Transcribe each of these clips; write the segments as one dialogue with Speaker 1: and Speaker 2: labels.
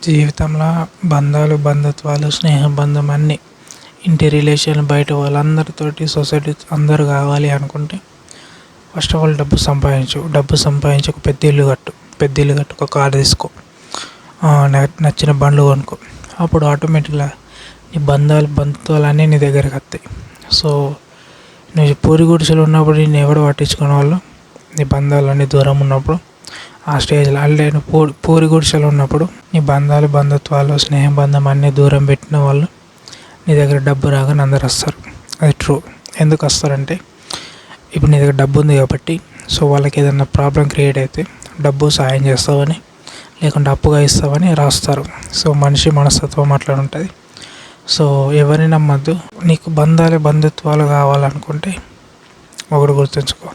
Speaker 1: జీవితంలో బంధాలు, బంధుత్వాలు, స్నేహబంధం అన్నీ ఇంటి రిలేషన్ బయట వాళ్ళందరితోటి సొసైటీ అందరూ కావాలి అనుకుంటే ఫస్ట్ ఆఫ్ ఆల్ డబ్బు సంపాదించి ఒక పెద్ద ఇల్లు కట్టు, ఒక కారు తీసుకో, నచ్చిన బండ్లు కొనుక్కో. అప్పుడు ఆటోమేటిక్గా నీ బంధుత్వాలు అన్నీ నీ దగ్గరికి వస్తాయి. సో నువ్వు పూరి గుడిసెలు ఉన్నప్పుడు నేను ఎవడు పట్టించుకునే వాళ్ళు, నీ బంధాలన్నీ దూరం ఉన్నప్పుడు ఆ స్టేజ్లో అంటే నువ్వు పూరి గుడిసెలు ఉన్నప్పుడు నీ బంధుత్వాలు, స్నేహం బంధం అన్నీ దూరం పెట్టిన వాళ్ళు నీ దగ్గర డబ్బు రాగానే అందరు వస్తారు. అది ట్రూ. ఎందుకు వస్తారంటే ఇప్పుడు నీ దగ్గర డబ్బు ఉంది కాబట్టి, సో వాళ్ళకి ఏదైనా ప్రాబ్లం క్రియేట్ అయితే డబ్బు సాయం చేస్తావని, లేకుంటే అప్పుగా ఇస్తావని రాస్తారు. సో మనిషి మనస్తత్వం అట్లా ఉంటుంది. సో ఎవరిని నమ్మద్దు. నీకు బంధుత్వాలు కావాలనుకుంటే ఒకటి గుర్తుంచుకో,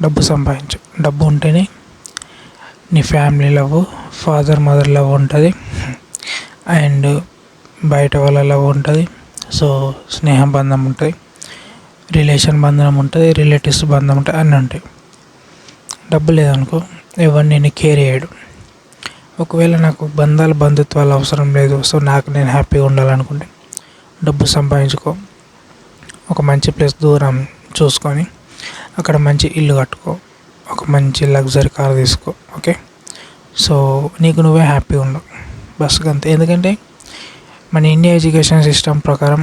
Speaker 1: డబ్బు సంపాదించు. డబ్బు ఉంటేనే నీ family love, father mother love ఉంటుంది, అండ్ బయట వాళ్ళ లవ్ ఉంటుంది. సో స్నేహం బంధం ఉంటుంది, రిలేషన్ బంధం ఉంటుంది, రిలేటివ్స్ బంధం ఉంటుంది, అన్నీ ఉంటాయి. డబ్బు లేదనుకో ఎవరు నేను కేర్ చేయడు. ఒకవేళ నాకు బంధుత్వాలు అవసరం లేదు, సో నాకు నేను హ్యాపీగా ఉండాలనుకుంటే డబ్బు సంపాదించుకో, ఒక మంచి ప్లేస్ దూరం చూసుకొని అక్కడ మంచి ఇల్లు కట్టుకో, ఒక మంచి లగ్జరీ కార్ తీసుకో. ఓకే, సో నీకు నువ్వే హ్యాపీగా ఉండవు బస్ అంతే. ఎందుకంటే మన ఇండియా ఎడ్యుకేషన్ సిస్టమ్ ప్రకారం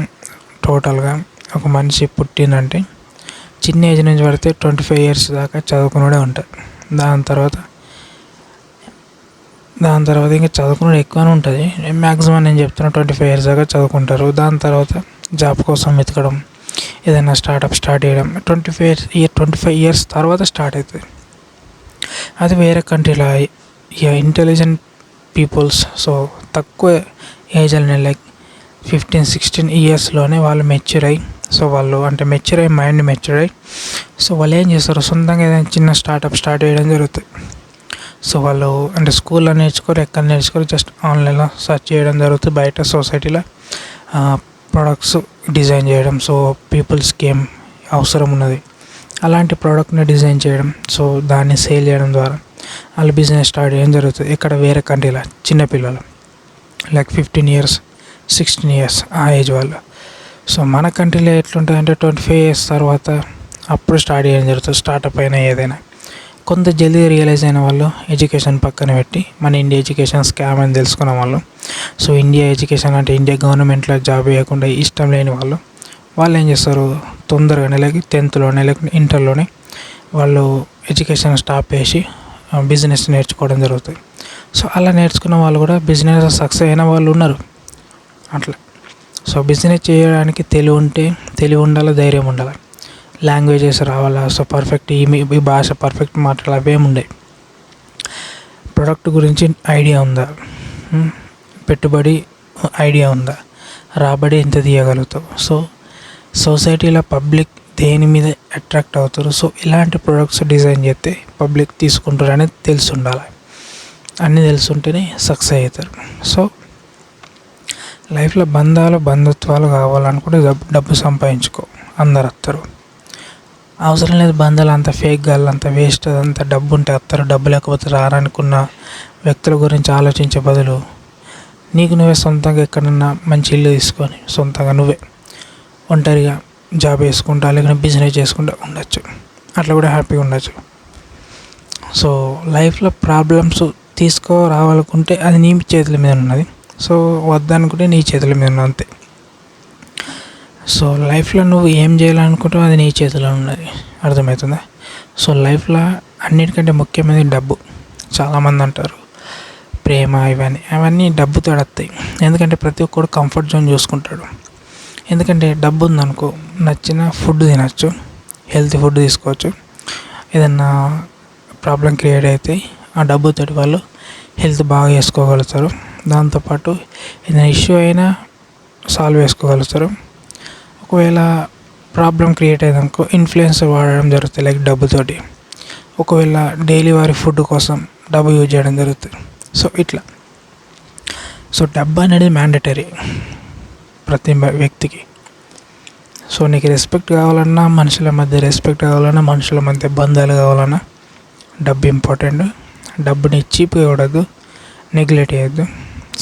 Speaker 1: టోటల్గా ఒక మనిషి పుట్టిందంటే చిన్న ఏజ్ నుంచి పడితే 25 years దాకా చదువుకునే ఉంటారు. దాని తర్వాత ఇంకా చదువుకునేది ఎక్కువనే ఉంటుంది. మ్యాక్సిమం నేను చెప్తున్నా 25 years దాకా చదువుకుంటారు. దాని తర్వాత జాబ్ కోసం వెతకడం, ఏదైనా స్టార్ట్ చేయడం 25 years తర్వాత స్టార్ట్ అవుతుంది. అది వేరే కంట్రీలో ఇంటెలిజెంట్ పీపుల్స్, సో తక్కువ ఏజ్లోనే లైక్ 15-16 yearsలోనే వాళ్ళు మెచ్యూర్ అయ్యి, సో వాళ్ళు అంటే మైండ్ మెచ్యూర్ అయ్యి, సో వాళ్ళు ఏం చేస్తారు, సొంతంగా ఏదైనా చిన్న స్టార్ట్ చేయడం జరుగుతుంది. సో వాళ్ళు అంటే స్కూల్లో నేర్చుకోరు, ఎక్కడ నేర్చుకోరు, జస్ట్ ఆన్లైన్లో సెర్చ్ చేయడం జరుగుతుంది. బయట సొసైటీలో ప్రొడక్ట్స్ డిజైన్ చేయడం, సో పీపుల్స్కి ఏం అవసరం ఉన్నది అలాంటి ప్రోడక్ట్ని డిజైన్ చేయడం, సో దాన్ని సేల్ చేయడం ద్వారా వాళ్ళు బిజినెస్ స్టార్ట్ చేయడం జరుగుతుంది. ఇక్కడ వేరే కంట్రీలో చిన్నపిల్లలు లైక్ 15 years 16 years ఆ ఏజ్ వాళ్ళు. సో మన కంట్రీలో ఎట్లుంటుంది అంటే 25 years తర్వాత అప్పుడు స్టార్ట్ చేయడం జరుగుతుంది. స్టార్టప్ అయినా ఏదైనా కొంత జల్దీ రియలైజ్ అయిన వాళ్ళు ఎడ్యుకేషన్ పక్కన పెట్టి మన ఇండియా ఎడ్యుకేషన్ స్కామ్ అని తెలుసుకున్న వాళ్ళు, సో ఇండియా ఎడ్యుకేషన్ అంటే ఇండియా గవర్నమెంట్లో జాబ్ చేయకుండా ఇష్టం లేని వాళ్ళు ఏం చేస్తారు, తొందరగానే లైక్ 10thలోనే లేకుంటే ఇంటర్లోనే వాళ్ళు ఎడ్యుకేషన్ స్టాప్ చేసి బిజినెస్ నేర్చుకోవడం జరుగుతుంది. సో అలా నేర్చుకున్న వాళ్ళు కూడా బిజినెస్ సక్సెస్ అయిన వాళ్ళు ఉన్నారు అట్లా. సో బిజినెస్ చేయడానికి తెలివి ఉండాలి, ధైర్యం ఉండాలి, లాంగ్వేజెస్ రావాలా, సో పర్ఫెక్ట్ ఈ భాష పర్ఫెక్ట్ మాటలు అవేమి ఉండవు. ప్రొడక్ట్ గురించి ఐడియా ఉందా, పెట్టుబడి ఐడియా ఉందా, రాబడి ఎంత తీయగలుగుతావు, సో సొసైటీలో పబ్లిక్ దేని మీద అట్రాక్ట్ అవుతారు, సో ఇలాంటి ప్రొడక్ట్స్ డిజైన్ చేస్తే పబ్లిక్ తీసుకుంటారు అనేది తెలిసి ఉండాలి. అన్నీ తెలుసుంటేనే సక్సెస్ అవుతారు. సో లైఫ్లో బంధుత్వాలు కావాలనుకుంటే డబ్బు సంపాదించుకో, అందరు వస్తారు. అవసరం లేదు బంధాలు అంత ఫేక్ గాళ్ళు, అంత వేస్ట్, అంత డబ్బు ఉంటే వస్తారు, డబ్బు లేకపోతే రారనుకున్న వ్యక్తుల గురించి ఆలోచించే బదులు నీకు నువ్వే సొంతంగా ఎక్కడన్నా మంచి ఇల్లు తీసుకొని సొంతంగా నువ్వే ఒంటరిగా జాబ్ చేసుకుంటా లేకపోతే బిజినెస్ చేసుకుంటూ ఉండొచ్చు. అట్లా కూడా హ్యాపీగా ఉండొచ్చు. సో లైఫ్లో ప్రాబ్లమ్స్ రావాలనుకుంటే అది నీ చేతుల మీద ఉన్నది, సో వద్దనుకుంటే నీ చేతుల మీద ఉన్నది అంతే. సో లైఫ్లో నువ్వు ఏం చేయాలనుకుంటావు అది నీ చేతిలో ఉన్నది, అర్థమవుతుందా? సో లైఫ్లో అన్నిటికంటే ముఖ్యమైనది డబ్బు. చాలామంది అంటారు ప్రేమ అవన్నీ డబ్బుతో వస్తాయి. ఎందుకంటే ప్రతి ఒక్కడు కంఫర్ట్ జోన్ చూసుకుంటాడు. ఎందుకంటే డబ్బు ఉందనుకో నచ్చిన ఫుడ్ తినచ్చు, హెల్తీ ఫుడ్ తీసుకోవచ్చు. ఏదన్నా ప్రాబ్లం క్రియేట్ అయితే ఆ డబ్బుతోటి వాళ్ళు హెల్త్ బాగా చేసుకోగలుగుతారు. దాంతోపాటు ఏదైనా ఇష్యూ అయినా సాల్వ్ చేసుకోగలుగుతారు. ఒకవేళ ప్రాబ్లం క్రియేట్ అయ్యేదనుకో ఇన్ఫ్లుయెన్సర్ వాడడం జరుగుతుంది లైక్ డబ్బుతోటి. ఒకవేళ డైలీ వారి ఫుడ్ కోసం డబ్బు యూజ్ చేయడం జరుగుతుంది. సో ఇట్లా సో డబ్బు అనేది మ్యాండేటరీ ప్రతి వ్యక్తికి. సో నీకు రెస్పెక్ట్ కావాలన్నా, మనుషుల మధ్య రెస్పెక్ట్ కావాలన్నా, మనుషుల మధ్య బంధాలు కావాలన్నా డబ్బు ఇంపార్టెంట్. డబ్బుని చీప్గా ఇవ్వడద్దు, నెగ్లెక్ట్ చేయొద్దు.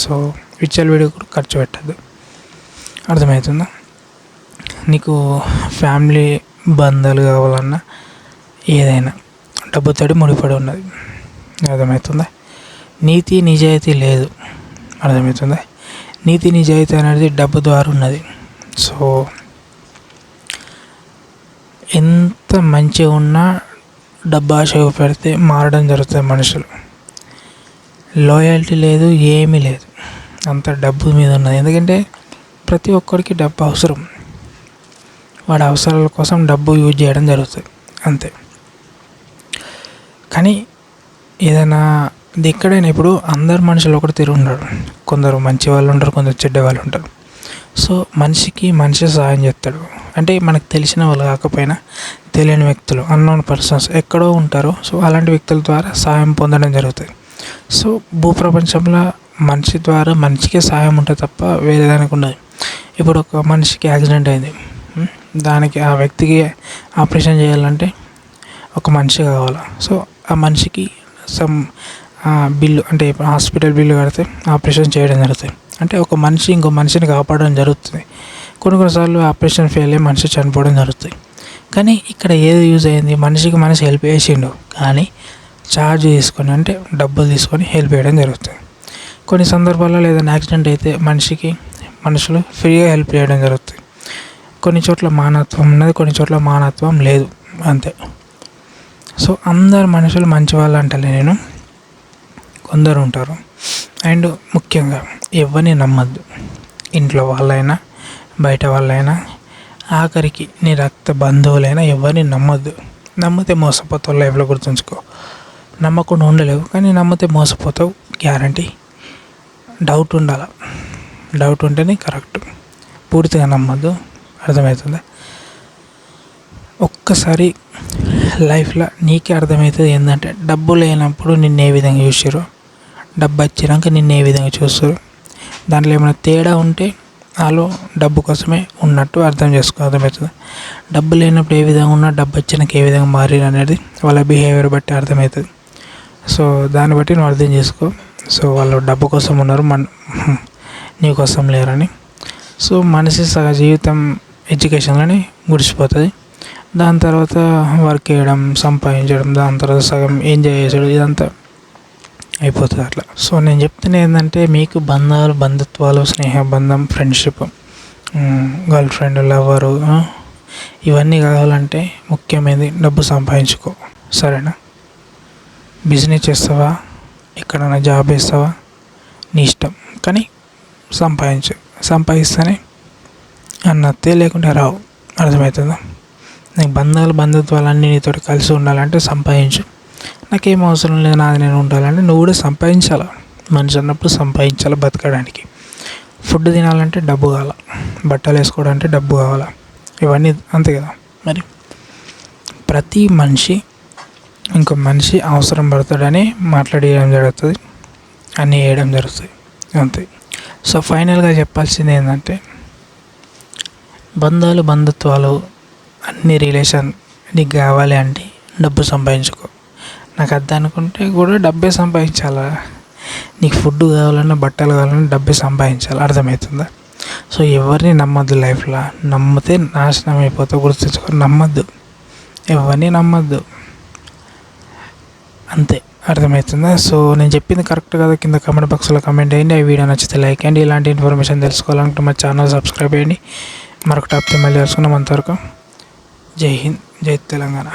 Speaker 1: సో విచ్చలవిడి కూడా ఖర్చు పెట్టద్దు. అర్థమవుతుందా? నీకు ఫ్యామిలీ బంధాలు కావాలన్నా ఏదైనా డబ్బుతోటి ముడిపడి ఉన్నది. అర్థమవుతుందా? నీతి నిజాయితీ లేదు. అర్థమవుతుందా? నీతి నిజాయితీ అనేది డబ్బు ద్వారా ఉన్నది. సో ఎంత మంచిగా ఉన్నా డబ్బు ఆశ పెడితే మారడం జరుగుతుంది మనుషులు. లాయల్టీ లేదు, ఏమీ లేదు, అంత డబ్బు మీద ఉన్నది. ఎందుకంటే ప్రతి ఒక్కరికి డబ్బు అవసరం. వాడి అవసరాల కోసం డబ్బు యూజ్ చేయడం జరుగుతుంది, అంతే. కానీ ఏదైనా ఎక్కడైనా ఇప్పుడు అందరు మనుషులు ఒకటి తిరిగి ఉండరు. కొందరు మంచి వాళ్ళు ఉంటారు, కొందరు చెడ్డ వాళ్ళు ఉంటారు. సో మనిషి సహాయం చేస్తాడు. అంటే మనకు తెలిసిన వాళ్ళు కాకపోయినా తెలియని వ్యక్తులు, అన్నోన్ పర్సన్స్ ఎక్కడో ఉంటారు. సో అలాంటి వ్యక్తుల ద్వారా సహాయం పొందడం జరుగుతుంది. సో భూప్రపంచంలో మనిషి ద్వారా మనిషికే సహాయం ఉంటుంది తప్ప వేరే దానికి ఉండదు. ఇప్పుడు ఒక మనిషికి యాక్సిడెంట్ అయింది, దానికి ఆ వ్యక్తికి ఆపరేషన్ చేయాలంటే ఒక మనిషి కావాలి. సో ఆ మనిషికి సమ్ బిల్లు, అంటే ఇప్పుడు హాస్పిటల్ బిల్లు కడితే ఆపరేషన్ చేయడం జరుగుతుంది. అంటే ఒక మనిషి ఇంకో మనిషిని కాపాడడం జరుగుతుంది. కొన్నిసార్లు ఆపరేషన్ ఫెయిల్ అయ్యి మనిషి చనిపోవడం జరుగుతుంది. కానీ ఇక్కడ ఏది యూజ్ అయింది? మనిషి హెల్ప్ చేసిండు, కానీ ఛార్జ్ తీసుకొని, అంటే డబ్బులు తీసుకొని హెల్ప్ చేయడం జరుగుతుంది. కొన్ని సందర్భాల్లో ఏదైనా యాక్సిడెంట్ అయితే మనుషులు ఫ్రీగా హెల్ప్ చేయడం జరుగుతుంది. కొన్ని చోట్ల మానవత్వం ఉన్నది, కొన్ని చోట్ల మానవత్వం లేదు, అంతే. సో అందరు మనుషులు మంచి వాళ్ళు అంటలే నేను, కొందరు ఉంటారు. అండ్ ముఖ్యంగా ఎవరిని నమ్మద్దు. ఇంట్లో వాళ్ళైనా బయట వాళ్ళైనా, ఆఖరికి నీ రక్త బంధువులైనా ఎవరిని నమ్మద్దు. నమ్మితే మోసపోతావు లైఫ్లో, గుర్తుంచుకో. నమ్మకుండా ఉండలేవు, కానీ నమ్మితే మోసపోతావు గ్యారంటీ. డౌట్ ఉండాలి, డౌట్ ఉంటేనే కరెక్ట్. పూర్తిగా నమ్మద్దు. అర్థమవుతుందా? ఒక్కసారి లైఫ్లో నీకే అర్థమవుతుంది ఏంటంటే డబ్బు లేనప్పుడు నిన్ను ఏ విధంగా చూసారో, డబ్బు వచ్చినాక నిన్ను ఏ విధంగా చూస్తారు. దాంట్లో ఏమైనా తేడా ఉంటే వాళ్ళు డబ్బు కోసమే ఉన్నట్టు అర్థం చేసుకో. అర్థమవుతుంది? డబ్బు లేనప్పుడు ఏ విధంగా ఉన్నా, డబ్బు వచ్చినాక ఏ విధంగా మారి అనేది వాళ్ళ బిహేవియర్ బట్టి అర్థమవుతుంది. సో దాన్ని బట్టి నువ్వు అర్థం చేసుకో. సో వాళ్ళు డబ్బు కోసం ఉన్నారు, నీ కోసం లేరని. సో మనిషి సగ జీవితం ఎడ్యుకేషన్లోనే గుడిచిపోతుంది. దాని తర్వాత వర్క్ చేయడం, సంపాదించడం, దాని తర్వాత సగం ఎంజాయ్ చేసాడు, ఇదంతా అయిపోతుంది అట్లా. సో నేను చెప్తున్నా ఏంటంటే మీకు బంధుత్వాలు, స్నేహబంధం, ఫ్రెండ్షిప్, గర్ల్ ఫ్రెండ్, లవరు, ఇవన్నీ కావాలంటే ముఖ్యమైనది డబ్బు సంపాదించుకో. సరేనా? బిజినెస్ చేస్తావా, ఎక్కడైనా జాబ్ చేస్తావా, నీ ఇష్టం, కానీ సంపాదిస్తేనే అన్నతే, లేకుంటే రావు. అర్థమవుతుందా? నీకు బంధుత్వాలు అన్నీ నీతో కలిసి ఉండాలంటే సంపాదించు. నాకేం అవసరం లేదు, నాది నేను ఉండాలంటే నువ్వు కూడా సంపాదించాలా. మనిషి అన్నప్పుడు సంపాదించాలి బతకడానికి. ఫుడ్ తినాలంటే డబ్బు కావాలా, బట్టలు వేసుకోవడానికి డబ్బు కావాలా, ఇవన్నీ అంతే కదా. మరి ప్రతి మనిషి ఇంకో మనిషి అవసరం పడతాడని మాట్లాడేయడం జరుగుతుంది, అన్నీ వేయడం జరుగుతుంది, అంతే. సో ఫైనల్గా చెప్పాల్సింది ఏంటంటే బంధుత్వాలు అన్ని రిలేషన్ నీకు కావాలి అంటే డబ్బు సంపాదించుకో. నాకు అర్థం అనుకుంటే కూడా డబ్బే సంపాదించాలా. నీకు ఫుడ్ కావాలన్నా, బట్టలు కావాలన్నా డబ్బే సంపాదించాలి. అర్థమవుతుందా? సో ఎవరిని నమ్మద్దు లైఫ్లో. నమ్మితే నాశనం అయిపోతావు, గుర్తుంచుకో. నమ్మద్దు, ఎవరిని నమ్మద్దు, అంతే. అర్థమవుతుందా? సో నేను చెప్పింది కరెక్ట్ కదా? కింద కామెంట్ బాక్స్లో కామెంట్ చేయండి. ఈ వీడియో నచ్చితే లైక్ చేయండి. ఇలాంటి ఇన్ఫర్మేషన్ తెలుసుకోవాలంటే మా ఛానల్ సబ్స్క్రైబ్ చేయండి. మరొక టాపిక్ మళ్ళీ కలుసుకున్నాం. అంతవరకు జై హింద్, జై తెలంగాణ.